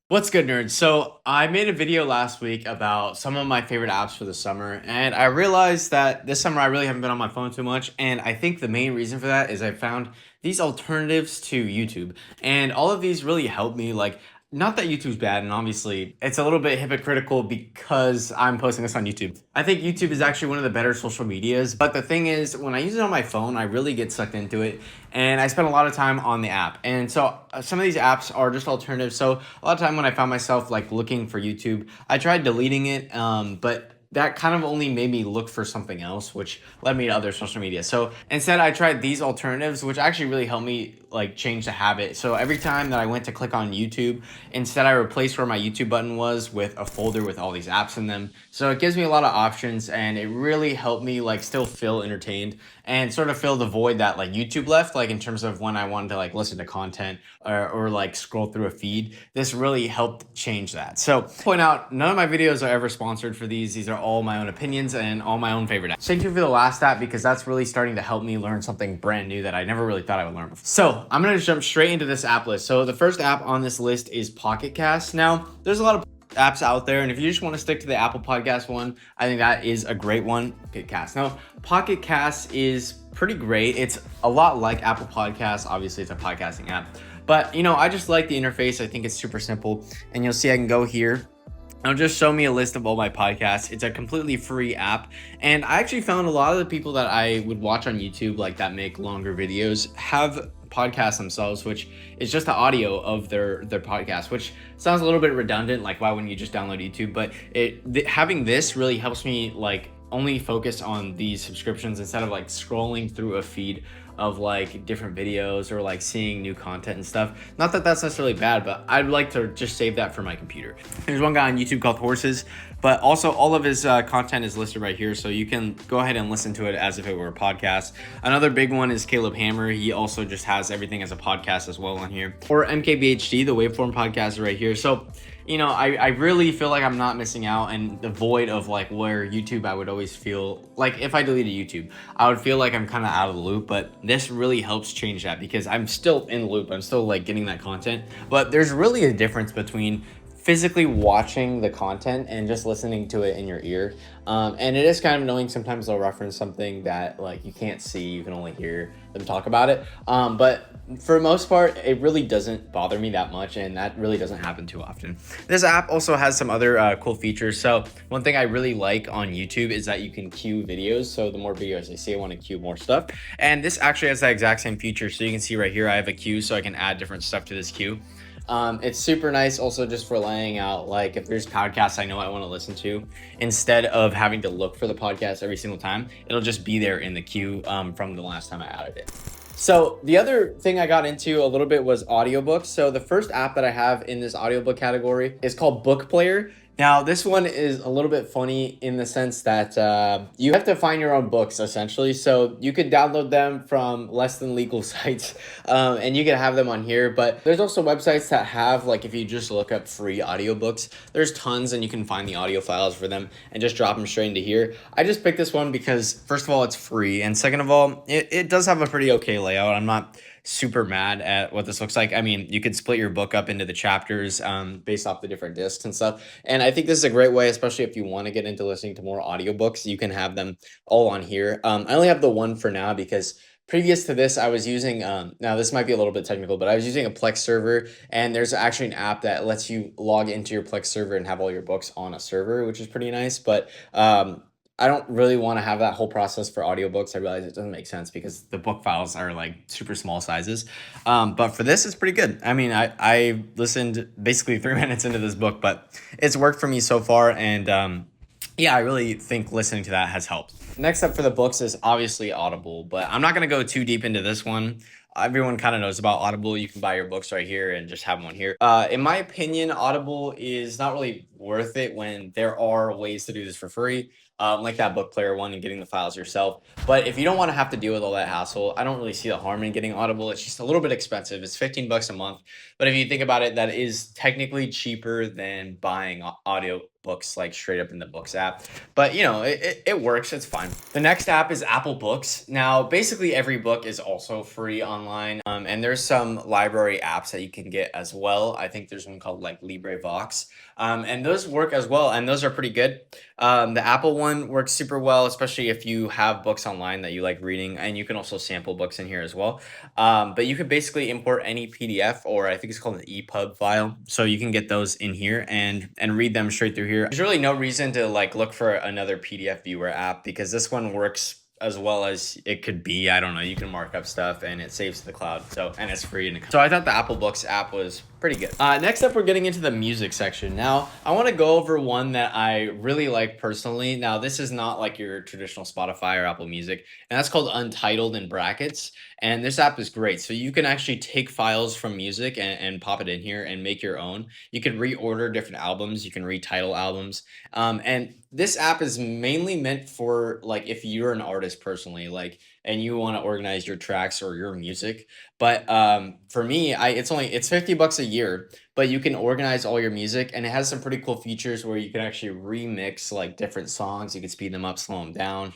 What's good, nerds? So I made a video last week about some of my favorite apps for the summer, and I realized that this summer I really haven't been on my phone too much, and I think the main reason for that is I found these alternatives to YouTube, and all of these really help me. Like, not that YouTube's bad, and obviously it's a little bit hypocritical because I'm posting this on YouTube. I think YouTube is actually one of the better social medias, but the thing is, when I use it on my phone, I really get sucked into it, and I spend a lot of time on the app. And so some of these apps are just alternatives. So a lot of time when I found myself like looking for YouTube, I tried deleting it, but that kind of only made me look for something else, which led me to other social media. So instead, I tried these alternatives, which actually really helped me like change the habit. So every time that I went to click on YouTube, instead I replaced where my YouTube button was with a folder with all these apps in them. So it gives me a lot of options, and it really helped me like still feel entertained and sort of fill the void that like YouTube left, like in terms of when I wanted to like listen to content or like scroll through a feed. This really helped change that. So point out, none of my videos are ever sponsored for these. These are all my own opinions and all my own favorite apps. Stay tuned for the last app because that's really starting to help me learn something brand new that I never really thought I would learn before. So I'm gonna jump straight into this app list. So the first app on this list is Pocket Cast. Now, there's a lot of apps out there, and if you just want to stick to the Apple Podcast one, I think that is a great one. Pocket Cast. Now, Pocket Cast is pretty great. It's a lot like Apple Podcasts. Obviously, it's a podcasting app, but I just like the interface. I think it's super simple, and you'll see I can go here. It'll just show me a list of all my podcasts. It's a completely free app. And I actually found a lot of the people that I would watch on YouTube, like that make longer videos, have podcasts themselves, which is just the audio of their podcast, which sounds a little bit redundant. Like, why wouldn't you just download YouTube? But having this really helps me like only focus on these subscriptions instead of like scrolling through a feed of like different videos or like seeing new content and stuff. Not that that's necessarily bad, but I'd like to just save that for my computer. There's one guy on YouTube called Horses, but also all of his content is listed right here, so you can go ahead and listen to it as if it were a podcast. Another big one is Caleb Hammer. He also just has everything as a podcast as well on here. Or MKBHD, the Waveform podcast is right here. So I really feel like I'm not missing out, and the void of like where YouTube, I would always feel like if I deleted YouTube, I would feel like I'm kind of out of the loop, but this really helps change that because I'm still in the loop. I'm still like getting that content, but there's really a difference between physically watching the content and just listening to it in your ear. And it is kind of annoying. Sometimes they'll reference something that like you can't see, you can only hear them talk about it. But for the most part, it really doesn't bother me that much, and that really doesn't happen too often. This app also has some other cool features. So one thing I really like on YouTube is that you can queue videos. So the more videos I see, I want to queue more stuff. And this actually has that exact same feature. So you can see right here, I have a queue, so I can add different stuff to this queue. It's super nice also just for laying out, like if there's podcasts I know I want to listen to, instead of having to look for the podcast every single time, it'll just be there in the queue from the last time I added it. So the other thing I got into a little bit was audiobooks. So the first app that I have in this audiobook category is called Book Player. Now, this one is a little bit funny in the sense that you have to find your own books, essentially. So you could download them from less than legal sites, and you can have them on here. But there's also websites that have, like, if you just look up free audiobooks, there's tons, and you can find the audio files for them and just drop them straight into here. I just picked this one because, first of all, it's free. And second of all, it does have a pretty okay layout. I'm not super mad at what this looks like. I mean, you could split your book up into the chapters based off the different discs and stuff. And I think this is a great way, especially if you want to get into listening to more audiobooks, you can have them all on here. I only have the one for now because previous to this, I was using, now this might be a little bit technical, but I was using a Plex server, and there's actually an app that lets you log into your Plex server and have all your books on a server, which is pretty nice. But I don't really want to have that whole process for audiobooks. I realize it doesn't make sense because the book files are like super small sizes. But for this, it's pretty good. I mean, I listened basically 3 minutes into this book, but it's worked for me so far. And yeah, I really think listening to that has helped. Next up for the books is obviously Audible, but I'm not going to go too deep into this one. Everyone kind of knows about Audible. You can buy your books right here and just have them on here. In my opinion, Audible is not really worth it when there are ways to do this for free, like that Book Player one and getting the files yourself. But if you don't want to have to deal with all that hassle, I don't really see the harm in getting Audible. It's just a little bit expensive. It's $15 a month. But if you think about it, that is technically cheaper than buying audio books like straight up in the Books app. But you know, it works. It's fine. The next app is Apple Books. Now, basically every book is also free online. And there's some library apps that you can get as well. I think there's one called like LibreVox. And those work as well, and those are pretty good. The Apple one works super well, especially if you have books online that you like reading, and you can also sample books in here as well. But you could basically import any PDF, or I think it's called an EPUB file, so you can get those in here and read them straight through here. There's really no reason to like look for another PDF viewer app because this one works as well as it could be. I don't know, you can mark up stuff and it saves to the cloud, and it's free. So I thought the Apple Books app was pretty good. Next up, we're getting into the music section. Now, I want to go over one that I really like personally. Now, this is not like your traditional Spotify or Apple Music, and that's called Untitled in brackets. And this app is great. So you can actually take files from music and pop it in here and make your own. You can reorder different albums. You can retitle albums. And this app is mainly meant for like if you're an artist personally, like, and you want to organize your tracks or your music. But for me, it's $50 a year, but you can organize all your music, and it has some pretty cool features where you can actually remix like different songs. You can speed them up, slow them down.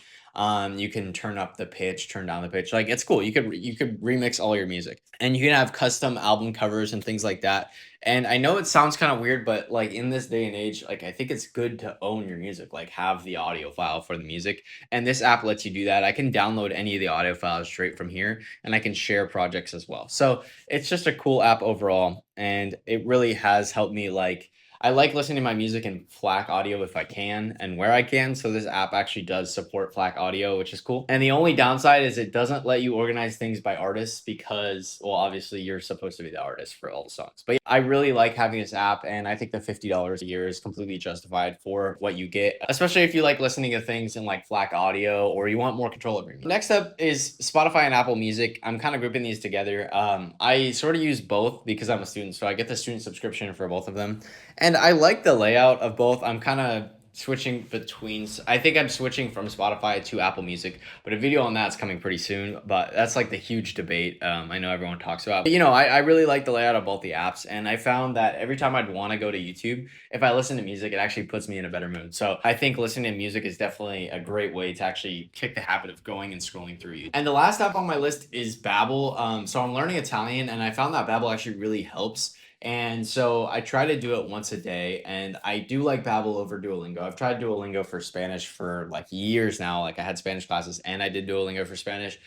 You can turn up the pitch, turn down the pitch. Like, it's cool. You could remix all your music, and you can have custom album covers and things like that. And I know it sounds kind of weird, but like in this day and age, like I think it's good to own your music, like have the audio file for the music. And this app lets you do that. I can download any of the audio files straight from here, and I can share projects as well. So it's just a cool app overall, and it really has helped me. Like, I like listening to my music in FLAC audio if I can and where I can. So this app actually does support FLAC audio, which is cool. And the only downside is it doesn't let you organize things by artists because, well, obviously you're supposed to be the artist for all the songs. But yeah, I really like having this app, and I think the $50 a year is completely justified for what you get, especially if you like listening to things in like FLAC audio or you want more control over your music. Next up is Spotify and Apple Music. I'm kind of grouping these together. I sort of use both because I'm a student, so I get the student subscription for both of them. And I like the layout of both. I'm kind of switching between, I think I'm switching from Spotify to Apple Music, but a video on that's coming pretty soon. But that's like the huge debate I know everyone talks about. But, you know, I really like the layout of both the apps, and I found that every time I'd want to go to YouTube, if I listen to music, it actually puts me in a better mood. So I think listening to music is definitely a great way to actually kick the habit of going and scrolling through YouTube. And the last app on my list is Babbel. So I'm learning Italian, and I found that Babbel actually really helps. And so I try to do it once a day, and I do like Babbel over Duolingo. I've tried Duolingo for Spanish for like years now. Like, I had Spanish classes and I did Duolingo for Spanish.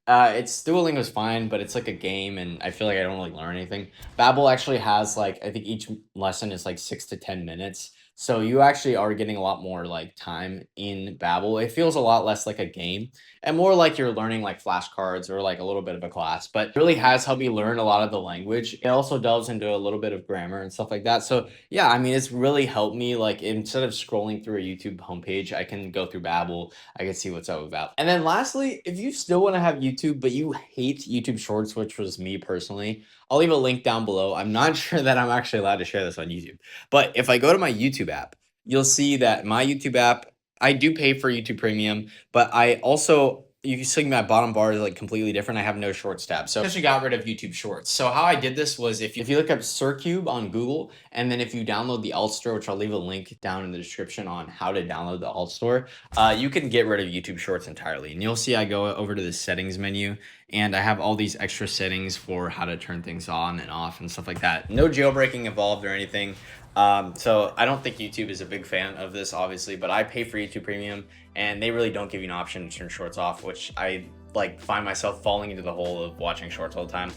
Duolingo's fine, but it's like a game, and I feel like I don't really learn anything. Babbel actually has like, I think each lesson is like 6 to 10 minutes. So you actually are getting a lot more like time in Babbel. It feels a lot less like a game and more like you're learning like flashcards or like a little bit of a class, but it really has helped me learn a lot of the language. It also delves into a little bit of grammar and stuff like that. So yeah, I mean, it's really helped me. Like, instead of scrolling through a YouTube homepage, I can go through Babbel. I can see what's up with Babbel. And then lastly, if you still want to have YouTube, but you hate YouTube Shorts, which was me personally, I'll leave a link down below. I'm not sure that I'm actually allowed to share this on YouTube, but if I go to my YouTube app, you'll see that my YouTube app, I do pay for YouTube Premium, but I also, you can see my bottom bar is like completely different. I have no Shorts tab. So I actually got rid of YouTube Shorts. So how I did this was if you look up Circube on Google, and then if you download the alt store, which I'll leave a link down in the description on how to download the alt store, you can get rid of YouTube Shorts entirely. And you'll see I go over to the settings menu, and I have all these extra settings for how to turn things on and off and stuff like that. No jailbreaking involved or anything. So I don't think YouTube is a big fan of this, obviously, but I pay for YouTube Premium, and they really don't give you an option to turn Shorts off, which I like find myself falling into the hole of watching Shorts all the time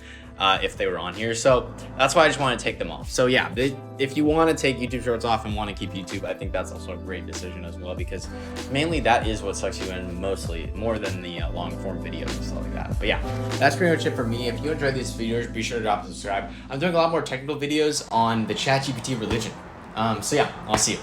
if they were on here. So that's why I just want to take them off. So yeah, if you want to take YouTube Shorts off and want to keep YouTube, I think that's also a great decision as well, because mainly that is what sucks you in mostly, more than the long form videos and stuff like that. But yeah, that's pretty much it for me. If you enjoyed these videos, be sure to drop a subscribe. I'm doing a lot more technical videos on the ChatGPT religion. So yeah, I'll see you.